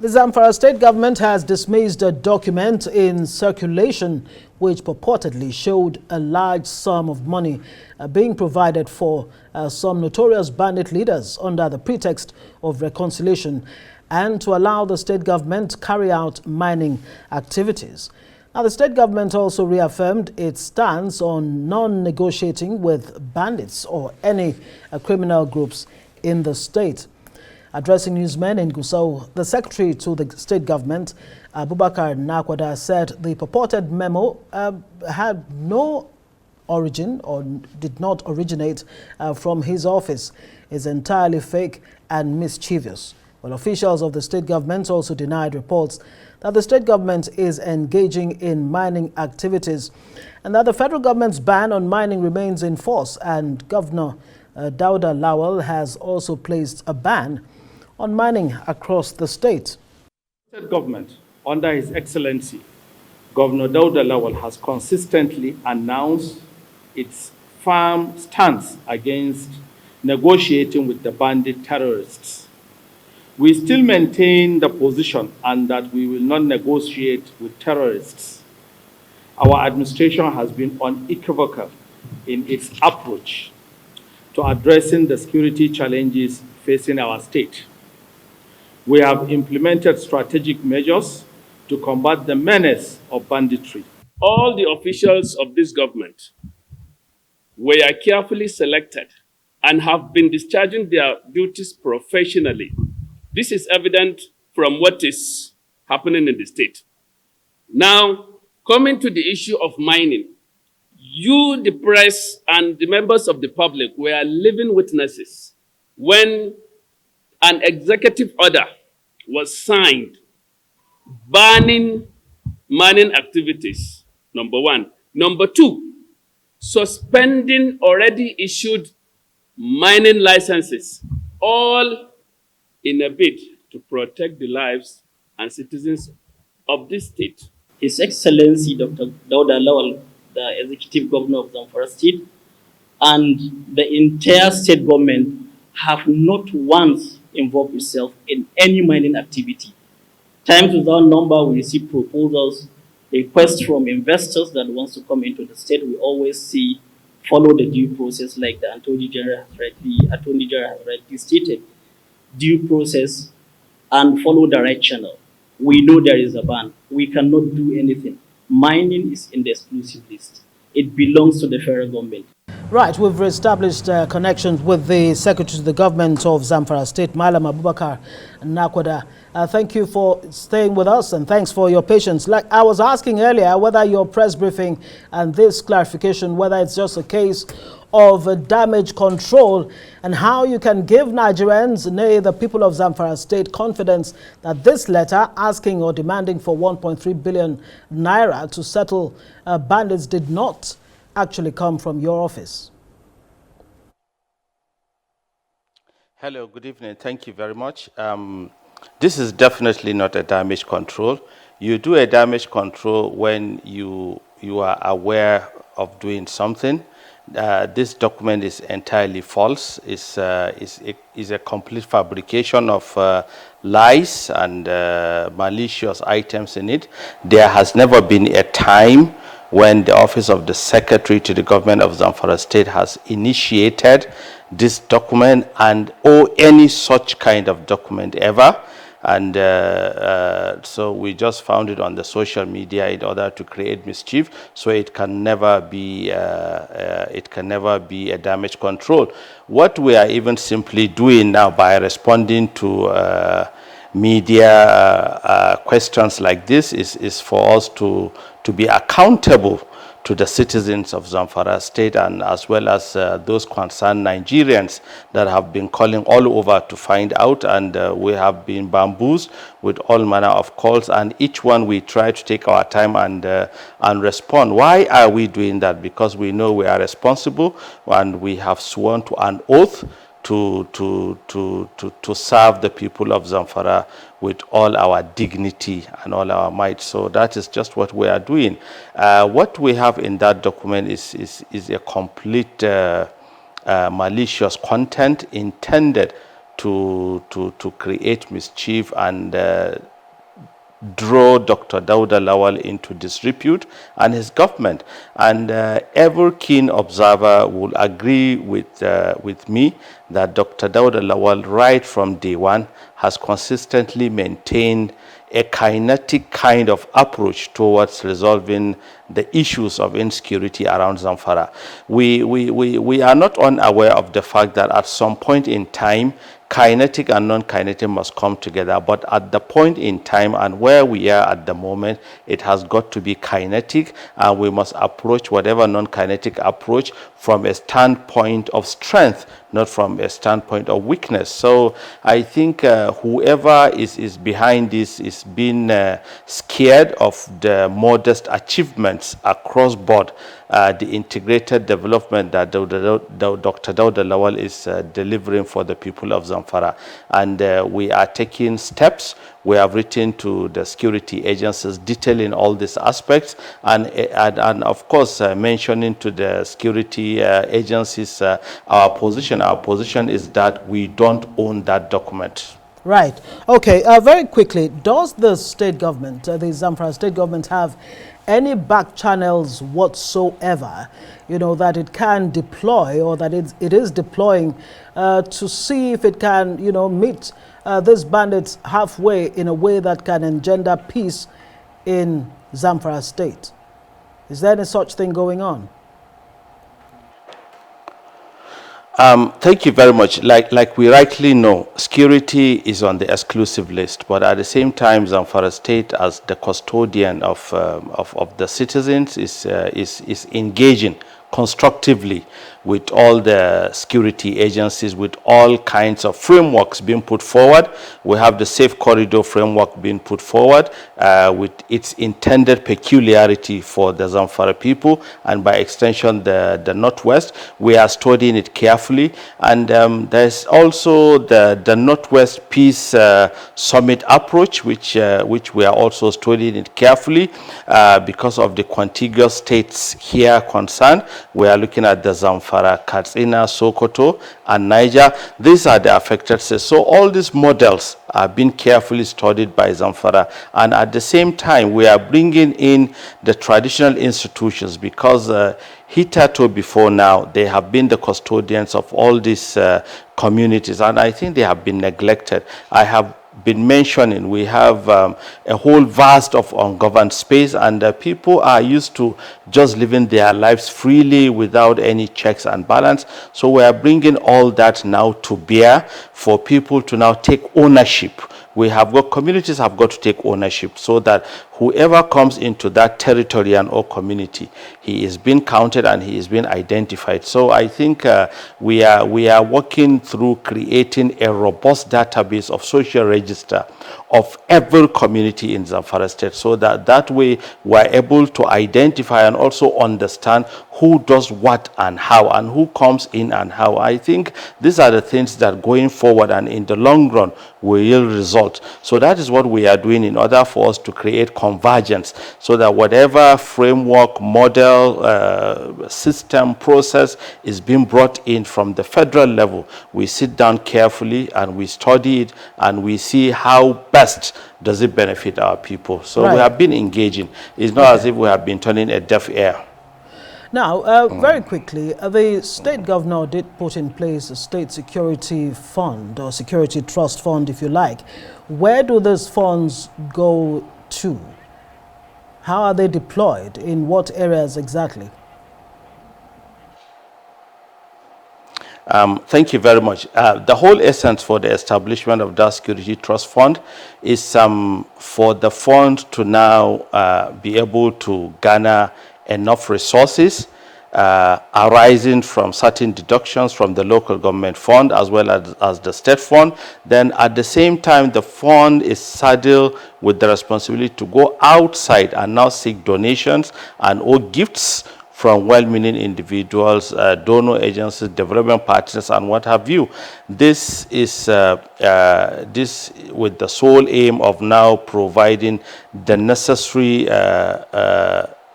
The Zamfara state government has dismissed a document in circulation which purportedly showed a large sum of money being provided for some notorious bandit leaders under the pretext of reconciliation and to allow the state government to carry out mining activities. Now, the state government also reaffirmed its stance on non-negotiating with bandits or any criminal groups in the state. Addressing newsmen in Gusau, the secretary to the state government, Abubakar Nakwada, said the purported memo had no origin or did not originate from his office, is entirely fake and mischievous. Well, officials of the state government also denied reports that the state government is engaging in mining activities and that the federal government's ban on mining remains in force, and Governor Dauda Lawal has also placed a ban on mining across the state. The state government, under His Excellency, Governor Dauda Lawal, has consistently announced its firm stance against negotiating with the bandit terrorists. We still maintain the position and that we will not negotiate with terrorists. Our administration has been unequivocal in its approach to addressing the security challenges facing our state. We have implemented strategic measures to combat the menace of banditry. All the officials of this government were carefully selected and have been discharging their duties professionally. This is evident from what is happening in the state. Now, coming to the issue of mining, you, the press, and the members of the public were living witnesses when an executive order was signed banning mining activities, number one. Number two, suspending already issued mining licenses, all in a bid to protect the lives and citizens of this state. His Excellency Dr. Dauda Lawal, the Executive Governor of Zamfara State, and the entire state government have not once involved itself in any mining activity. Times without number, we receive proposals, requests from investors that wants to come into the state. We always see follow the due process, like the Attorney General has rightly stated, due process and follow the right channel. We know there is a ban. We cannot do anything. Mining is in the exclusive list. It belongs to the federal government. Right, we've established connections with the Secretary to the Government of Zamfara State, Malam Abubakar Nakwada. Thank you for staying with us and thanks for your patience. Like I was asking earlier, whether your press briefing and this clarification, whether it's just a case of damage control and how you can give Nigerians, nay, the people of Zamfara State, confidence that this letter asking or demanding for 1.3 billion naira to settle bandits did not actually come from your office. Hello, good evening. Thank you very much. This is definitely not a damage control. You do a damage control when you are aware of doing something. This document is entirely false. It's a complete fabrication of lies and malicious items in it. There has never been a time when the Office of the Secretary to the Government of Zamfara State has initiated this document or any such kind of document ever. And so we just found it on the social media in order to create mischief. So it can never be a damage control. What we are even simply doing now by responding to media questions like this is for us to be accountable to the citizens of Zamfara State and as well as those concerned Nigerians that have been calling all over to find out, and we have been bamboozled with all manner of calls, and each one we try to take our time and respond. Why are we doing that? Because we know we are responsible and we have sworn to an oath to serve the people of Zamfara with all our dignity and all our might. So that is just what we are doing. What we have in that document is a complete malicious content intended to create mischief and draw Dr. Dauda Lawal into disrepute and his government. And every keen observer will agree with me that Dr. Dauda Lawal, right from day one, has consistently maintained a kinetic kind of approach towards resolving the issues of insecurity around Zamfara. We are not unaware of the fact that at some point in time, kinetic and non-kinetic must come together, but at the point in time and where we are at the moment, it has got to be kinetic, and we must approach whatever non-kinetic approach from a standpoint of strength, not from a standpoint of weakness. So I think whoever is behind this is being scared of the modest achievements across board, the integrated development that Dr. Dauda Lawal is delivering for the people of Zamfara. And we are taking steps. We have written to the security agencies detailing all these aspects, and of course mentioning to the security agencies our position. Our position is that we don't own that document. Right. Okay. Very quickly, does the state government, the Zamfara state government, have any back channels whatsoever, that it can deploy or that it is deploying to see if it can, meet these bandits halfway in a way that can engender peace in Zamfara state? Is there any such thing going on? Thank you very much. Like we rightly know, security is on the exclusive list, but at the same time, Zamfara State, as the custodian of the citizens, is engaging constructively with all the security agencies, with all kinds of frameworks being put forward. We have the Safe Corridor framework being put forward with its intended peculiarity for the Zamfara people, and by extension the Northwest. We are studying it carefully, and there's also the Northwest Peace Summit approach, which we are also studying it carefully because of the contiguous states here concerned. We are looking at the Zamfara, Katsina, Sokoto, and Niger. These are the affected states. So all these models are being carefully studied by Zamfara, and at the same time we are bringing in the traditional institutions, because hitherto before now they have been the custodians of all these communities, and I think they have been neglected. I have been mentioning we have a whole vast of ungoverned space, and people are used to just living their lives freely without any checks and balance. So we are bringing all that now to bear for people to now take ownership. We have got, communities have got to take ownership, so that whoever comes into that territory and or community, he is being counted and he is being identified. So I think we are working through creating a robust database of social register of every community in Zamfara State, so that way we're able to identify and also understand who does what and how, and who comes in and how. I think these are the things that going forward and in the long run will result. So that is what we are doing in order for us to create convergence, so that whatever framework, model, system, process is being brought in from the federal level, we sit down carefully and we study it and we see how best does it benefit our people. So we have been engaging. It's not as if we have been turning a deaf ear. Now, very quickly, the state governor did put in place a state security fund, or security trust fund, if you like. Where do those funds go to? How are they deployed? In what areas exactly? Thank you very much. The whole essence for the establishment of that security trust fund is for the fund to now be able to garner enough resources arising from certain deductions from the local government fund as well as the state fund. Then at the same time, the fund is saddled with the responsibility to go outside and now seek donations and or gifts from well-meaning individuals, donor agencies, development partners, and what have you. This is this with the sole aim of now providing the necessary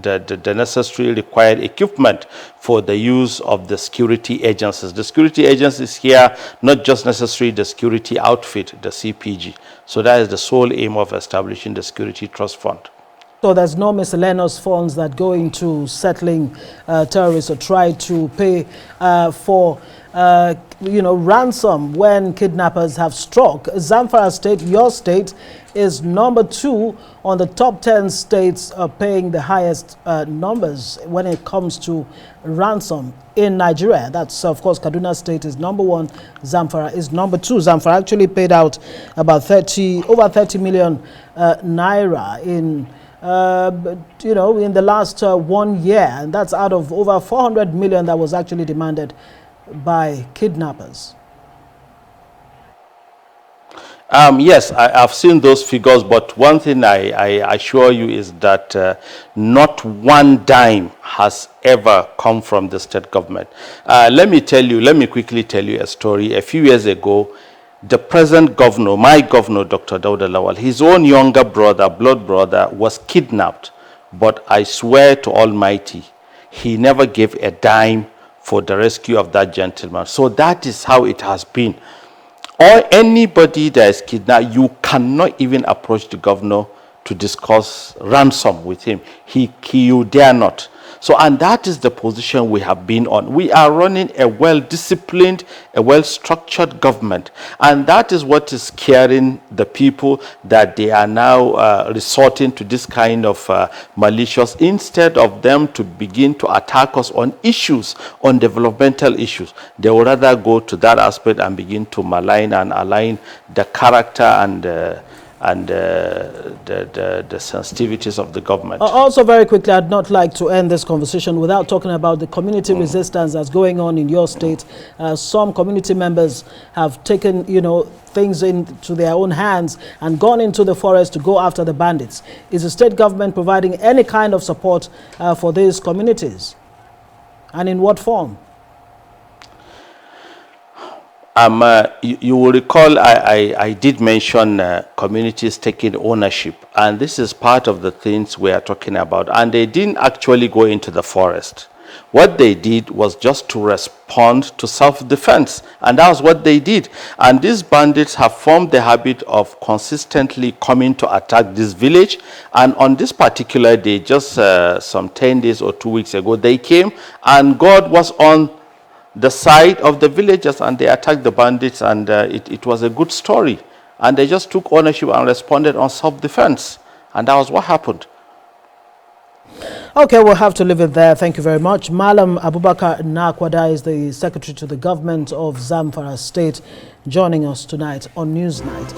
the necessary required equipment for the use of the security agencies. The security agencies here, not just necessarily the security outfit, the CPG. So that is the sole aim of establishing the Security Trust Fund. So there's no miscellaneous funds that go into settling terrorists or try to pay for ransom when kidnappers have struck. Zamfara State, your state, is number 2 on the top 10 states paying the highest numbers when it comes to ransom in Nigeria. That's, of course, Kaduna State is number 1. Zamfara is number 2. Zamfara actually paid out about over 30 million naira in in the last 1 year, and that's out of over 400 million that was actually demanded by kidnappers. Yes, I've seen those figures, but one thing I assure you is that not one dime has ever come from the state government. Let me quickly tell you a story. A few years ago, the present governor, my governor, Dr. Dauda Lawal, his own younger brother, blood brother, was kidnapped. But I swear to Almighty, he never gave a dime for the rescue of that gentleman. So that is how it has been. Or anybody that is kidnapped, you cannot even approach the governor to discuss ransom with him. You dare not. So, and that is the position we have been on. We are running a well-disciplined, a well-structured government. And that is what is scaring the people, that they are now resorting to this kind of malicious, instead of them to begin to attack us on issues, on developmental issues. They would rather go to that aspect and begin to malign and align the character and the sensitivities of the government. Also, very quickly, I'd not like to end this conversation without talking about the community resistance that's going on in your state. Some community members have taken, things into their own hands and gone into the forest to go after the bandits. Is the state government providing any kind of support for these communities? And in what form? You will recall I did mention communities taking ownership, and this is part of the things we are talking about. And they didn't actually go into the forest. What they did was just to respond to self-defense, and that was what they did. And these bandits have formed the habit of consistently coming to attack this village. And on this particular day, just some 10 days or 2 weeks ago, they came, and God was on the side of the villagers, and they attacked the bandits, and it was a good story. And they just took ownership and responded on self-defense, and that was what happened. Okay, we'll have to leave it there. Thank you very much. Malam Abubakar Nakwada is the Secretary to the Government of Zamfara State, joining us tonight on Newsnight.